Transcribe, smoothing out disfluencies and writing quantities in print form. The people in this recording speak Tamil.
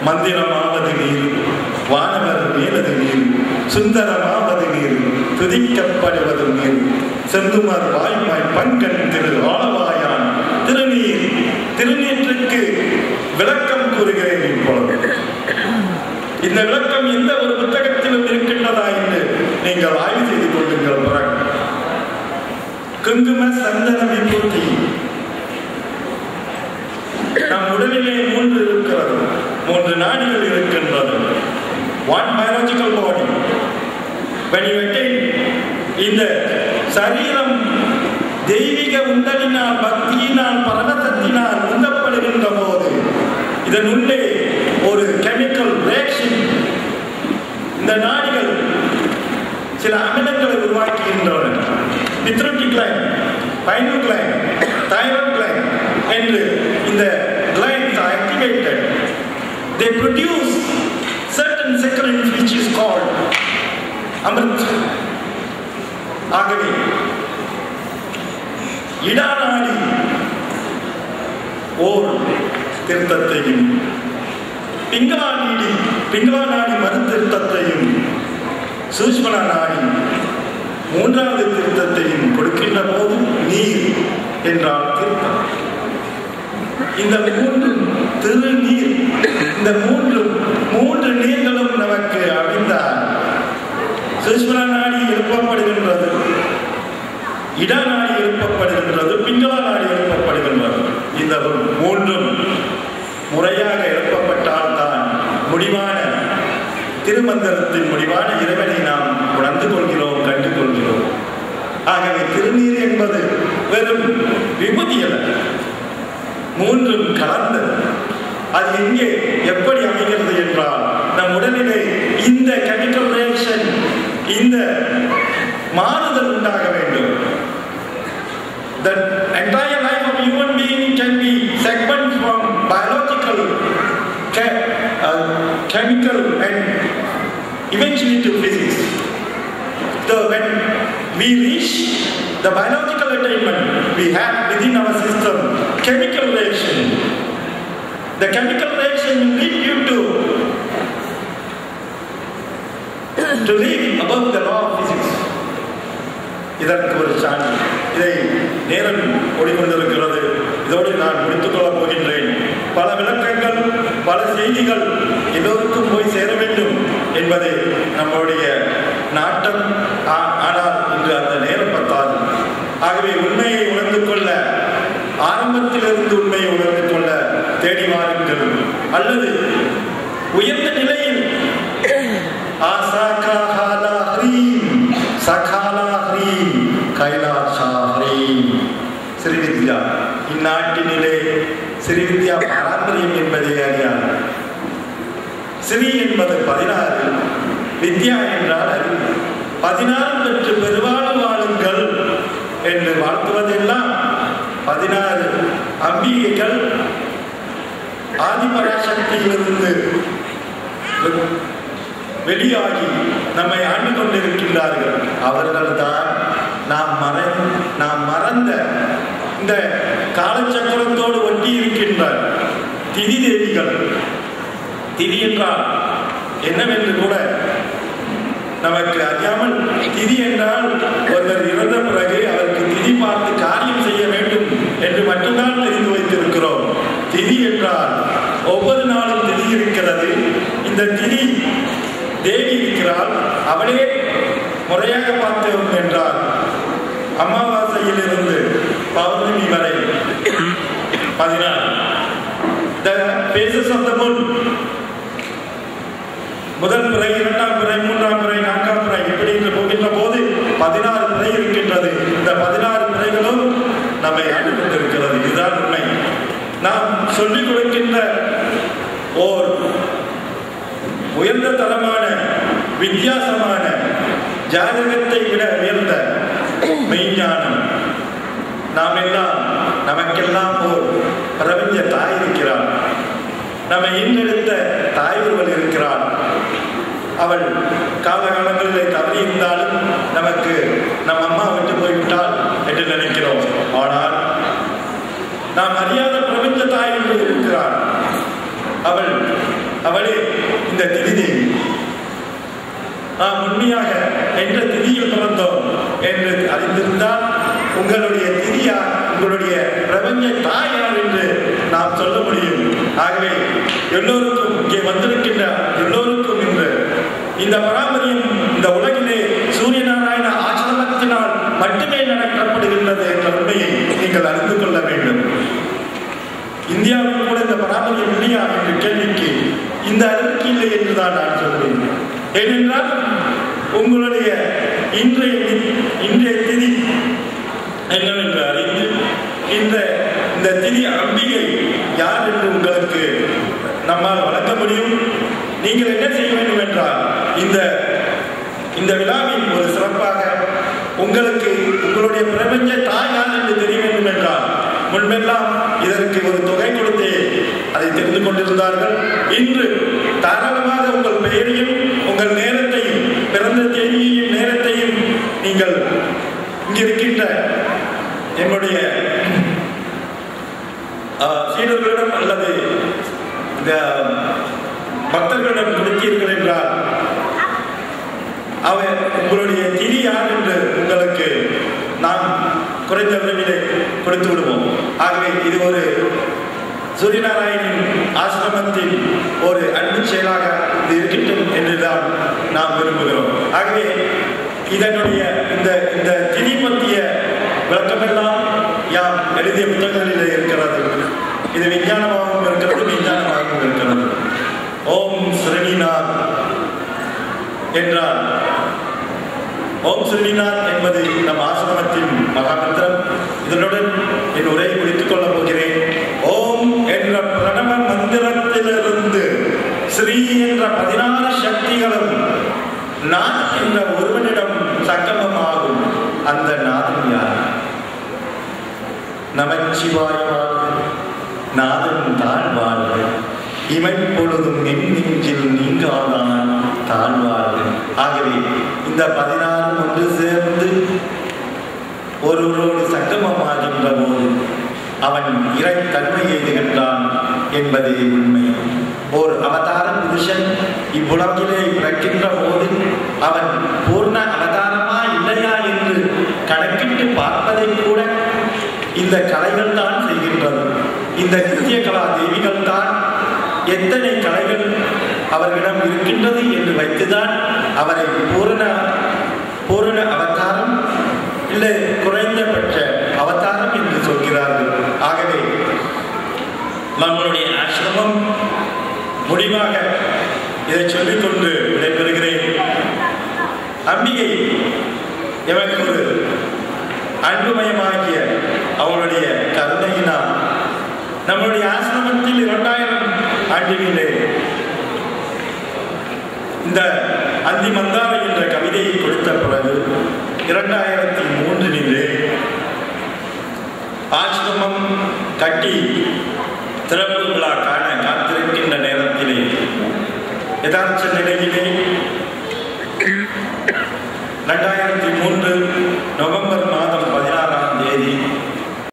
மந்திரமாவது நீர், வானவர் மேலது நீர், சுந்தரமாவது நீர், துதிக்கப்படுவது நீர், செந்துமர் வாய்மாய் பண்கண் திரு ஆளவாயான் திருநீர். திருநீற்றுக்கு விளக்கம் கூறுகிறேன் இப்பொழுது. இந்த விளக்கம் எந்த ஒரு புத்தகத்திலும் இருக்கின்றதா என்று நீங்கள் ஆய்வு செய்து கொள்ளுங்கள். பிறகு குங்கும சந்தன விபூதி நம் உடலிலே 3 இருக்கிறது, 3 நாடிகள் இருக்கின்றது. One biological body. When you attain இந்த சரீரம் தெய்வீக உண்டலினால் பக்தியினால் பரவசத்தினால் உந்தப்படுகின்ற போது இதன் உள்ளே ஒரு கெமிக்கல் ரியாக்ஷன், இந்த நாடிகள் சில அமிலங்களை உருவாக்குகின்றன. Pituitary gland, pineal gland, thyroid gland என்று இந்த glands are activated. They produce certain secretions which is called amrit. ஆகவே இடாநாடி ஓர் திருத்தத்தையும் பிங்களா நாடி மறு திருத்தத்தையும் சூஷ்ம நாடி 3வது திருத்தத்தையும் கொடுக்கின்ற போது நீர் என்றால் திருத்தம். இந்த 3 திருநீர், இந்த 3 நீர்களும் நமக்கு அழிந்தால் சூஷ்ம நாடி எழுப்பப்படுகின்றது, இடநாடி எழுப்பப்படுகின்றது, பிங்களா நாடி எழுப்பப்படுகின்றது. இந்த 3ம் முறையாக எழுப்பப்பட்டால் தான் முடிவான திருமந்திரத்தின் முடிவான இறைவனை நாம் உணர்ந்து கொள்கிறோம், கண்டு கொள்கிறோம். ஆகவே திருநீர் என்பது வெறும் விபூதி அல்ல, 3ம் கலந்தது. அது எங்கே எப்படி அமைகிறது என்றால் நம் உடலிலே இந்த கெமிக்கல் ரியாக்ஷன், இந்த மாறுதல் உண்டாக வேண்டும். The entire life of a human being can be segmented from biological, chemical and eventually to physics. So when we reach the biological attainment, we have within our system chemical reaction. The chemical reaction will lead you to live above the law of physics. இதற்கு ஒரு சான்று. இதை நேரம் ஓடிக்கொண்டிருக்கிறது. இதோடு நான் முடித்துக் கொள்ளப் போகின்றேன். பல விளக்கங்கள், பல செய்திகள் எல்லோருக்கும் போய் சேர வேண்டும் என்பது நம்முடைய நாட்டம். ஆனால் இன்று அந்த நேரம் பத்தாது. ஆகவே உண்மையை உணர்ந்து கொள்ள, ஆரம்பத்திலிருந்து உண்மையை உணர்ந்து கொள்ள தேடி வாருங்கள். அல்லது உயர்ந்த நிலையில் ஸ்ரீவித்யா, இந்நாட்டினிலே ஸ்ரீவித்யா பாரம்பரியம் என்பதை அறியார். ஸ்ரீ என்பது 16, வித்யா என்றால் அறிவு. 16 பெற்று பெருவாழ்வு வாழுங்கள் என்று வாழ்த்துவதெல்லாம் 16 அம்பிகைகள் ஆதிபராசக்தியிலிருந்து வெளியாகி நம்மை ஆண்டு கொண்டிருக்கின்றார்கள். அவர்கள் தான் நாம் மறந்த இந்த காலச்சக்கரத்தோடு ஒட்டி இருக்கின்ற திதி தேவிகள். திதி என்றால் என்னவென்று கூட நமக்கு அறியாமல், திதி என்றால் ஒருவர் இறந்த பிறகு அவருக்கு திதி பார்த்து காரியம் செய்ய வேண்டும் என்று மட்டும்தான் தெரிந்து வைத்திருக்கிறோம். திதி என்றால் ஒவ்வொரு நாளும் திதி இருக்கிறது. இந்த திதி தேவி இருக்கிறாள், அவளே முறையாக பார்த்தோம் என்றால் அமாவாசையிலிருந்து பௌர்ணமி வரை 16. The phases of the moon, முதல் பிறை, 2ஆம் பிறை, 3ஆம் பிறை, 4ஆம் பிறை இப்படி என்று போகின்ற போது 16 பிறை இருக்கின்றது. இந்த 16 பிறைகளும் நம்மை ஆண்டு கொண்டிருக்கிறது. இதுதான் உண்மை. நாம் சொல்லிக் கொடுக்கின்ற ஓர் உயர்ந்த தரமான வித்தியாசமான ஜாதகத்தை விட உயர்ந்த மெய்ஞானம். நமக்கெல்லாம் ஓர் பிரபஞ்ச தாய் இருக்கிறாள். நம்மை ஈன்றெடுத்த தாய் ஒருவள் இருக்கிறாள். அவள் காலகாலங்களிலே தவறி இருந்தாலும் நமக்கு நம் அம்மா விட்டு போய்விட்டாள் என்று நினைக்கிறோம். ஆனால் நாம் அறியாத பிரபஞ்ச தாய் என்று இருக்கிறாள். அவள் அவளே இந்த திதிதேவி. நாம் உண்மையாக என்ற திதியில் பிறந்தோம் என்று அறிந்திருந்தால் உங்களுடைய திதியா, உங்களுடைய பிரபஞ்ச தாயார் என்று நாம் சொல்ல முடியும். ஆகவே எல்லோருக்கும், இங்கே வந்திருக்கின்ற எல்லோருக்கும் இந்த பாரம்பரியம் இந்த உலகிலே சூரிய நாராயண ஆசிரமத்தினால் மட்டுமே நடக்கப்படுகின்றது என்ற உண்மையை நீங்கள் அறிந்து கொள்ள வேண்டும். இந்தியாவில் கூட இந்த பாரம்பரியம் இல்லையா என்ற கேள்விக்கு இந்த அளவுக்கு இல்லை என்றுதான் நான் சொல்கிறேன். ஏனென்றால் உங்களுடைய இன்றைய திதி என்னவென்று அறிந்து இந்த திதி அம்பிகை யார் என்று உங்களுக்கு நம்மால் வழங்க முடியும். நீங்கள் என்ன செய்ய வேண்டும் என்றால் இந்த விழாவின் ஒரு சிறப்பாக உங்களுக்கு உங்களுடைய பிரபஞ்ச தாய் யார் என்று தெரிய வேண்டும் என்றால் முன்பெல்லாம் இதற்கு ஒரு தொகை கொடுத்தே அதை தெரிந்து கொண்டிருந்தார்கள். இன்று தாராளமாக உங்கள் பெயரையும் உங்கள் நேரத்தையும் பிறந்த தேதியையும் நேரத்தையும் நீங்கள் இங்கிருக்கின்ற என்னுடைய சீடர்களிடம் அல்லது இந்த பக்தர்களிடம் கொடுத்தீர்கள் என்றால் அவர் உங்களுடைய திதி யார் என்று உங்களுக்கு நாம் குறைந்த விரைவிலே கொடுத்து விடுவோம். ஆகவே இது ஒரு சூரியநாராயணின் ஆசிரமத்தின் ஒரு அன்பு செயலாக இது இருக்கட்டும் என்றுதான் நாம் விரும்புகிறோம். ஆகவே இதனுடைய இந்த திதி பற்றிய விளக்கமெல்லாம் யாம் எழுதிய புத்தகங்களில் இருக்கிறது. இது விஞ்ஞானமாகவும் இருக்கிறது, விஞ்ஞானமாகவும் இருக்கிறது. ஓம் ஸ்ரீநாத் என்றால் ஓம் ஸ்ரீநாத் என்பது நம் ஆசிரமத்தின் மகாமந்திரம். இதனுடன் என் உரையை முடித்துக் கொள்ளப் போகிறேன். ஓம் என்ற பிரணவ மந்திரத்திலிருந்து ஸ்ரீ என்ற 16 சக்திகளும் நாத் என்ற ஒருவனிடம் சங்கமமாகும். அந்த நாதன் யார்? நமச்சிவாய வாழ்க, நாதன் தாழ்வாழ்க, இமைப்பொழுதும் என் நெஞ்சில் நீங்காதான் தாழ்வாழ்க. ஆகவே இந்த 16 ஒன்று சேர்ந்து ஒருவரோடு சங்கமமாகின்ற போது அவன் இறை தன்மையை திகழ்ந்தான் என்பதே உண்மை. ஓர் அவதார புருஷன் இவ்வுலகிலே பிறக்கின்ற போது அவன் பூர்ண அவதாரமா இல்லையா என்று கணக்கிட்டு பார்ப்பதை கூட இந்த கலைகள் தான் செய்கின்றது. இந்த நித்திய கலா தேவிகள் தான் எத்தனை கலைகள் அவர்களிடம் இருக்கின்றது என்று வைத்துதான் அவரை பூரண அவதாரம் இல்லை குறைந்தபட்ச அவதாரம் என்று சொல்கிறார்கள். ஆகவே நம்மளுடைய ஆசிரமம் முடிவாக இதை சொல்லிக்கொண்டு விடைபெறுகிறேன். அம்பிகை எவருக்கு ஒரு அன்புமயமாகிய அவளுடைய கருணையினால் நம்முடைய ஆசிரமத்தில் 2000 ஆண்டிலே இந்த அந்தி மந்தாரை என்ற கவிதையை கொடுத்த பிறகு 2003 ஆசிரமம் கட்டி திறப்பு விழா காண காத்திருக்கின்ற நேரத்திலே யதார்த்த நிலையிலே